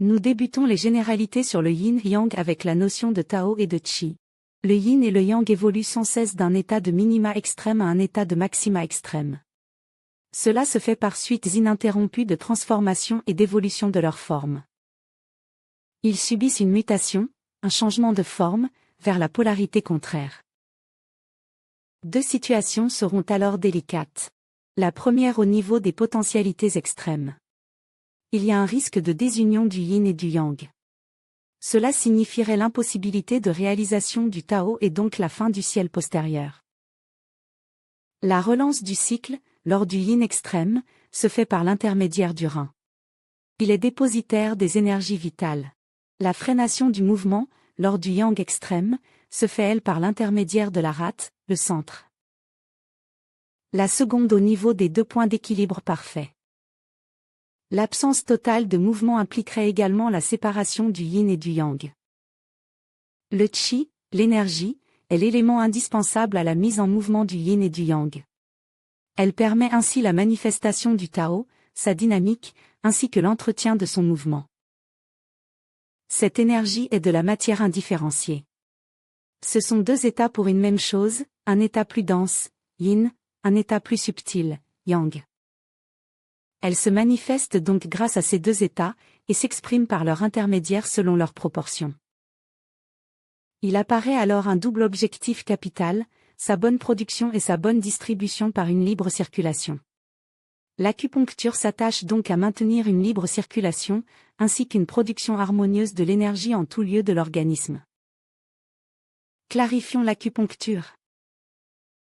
Nous débutons les généralités sur le yin-yang avec la notion de Tao et de Qi. Le yin et le yang évoluent sans cesse d'un état de minima extrême à un état de maxima extrême. Cela se fait par suites ininterrompues de transformation et d'évolution de leur forme. Ils subissent une mutation, un changement de forme, vers la polarité contraire. Deux situations seront alors délicates. La première au niveau des potentialités extrêmes. Il y a un risque de désunion du yin et du yang. Cela signifierait l'impossibilité de réalisation du Tao et donc la fin du ciel postérieur. La relance du cycle, lors du yin extrême, se fait par l'intermédiaire du rein. Il est dépositaire des énergies vitales. La freination du mouvement, lors du yang extrême, se fait elle par l'intermédiaire de la rate, le centre. La seconde au niveau des deux points d'équilibre parfait. L'absence totale de mouvement impliquerait également la séparation du yin et du yang. Le qi, l'énergie, est l'élément indispensable à la mise en mouvement du yin et du yang. Elle permet ainsi la manifestation du Tao, sa dynamique, ainsi que l'entretien de son mouvement. Cette énergie est de la matière indifférenciée. Ce sont deux états pour une même chose, un état plus dense, yin, un état plus subtil, yang. Elle se manifeste donc grâce à ces deux états, et s'exprime par leur intermédiaire selon leurs proportions. Il apparaît alors un double objectif capital, sa bonne production et sa bonne distribution par une libre circulation. L'acupuncture s'attache donc à maintenir une libre circulation, ainsi qu'une production harmonieuse de l'énergie en tout lieu de l'organisme. Clarifions l'acupuncture.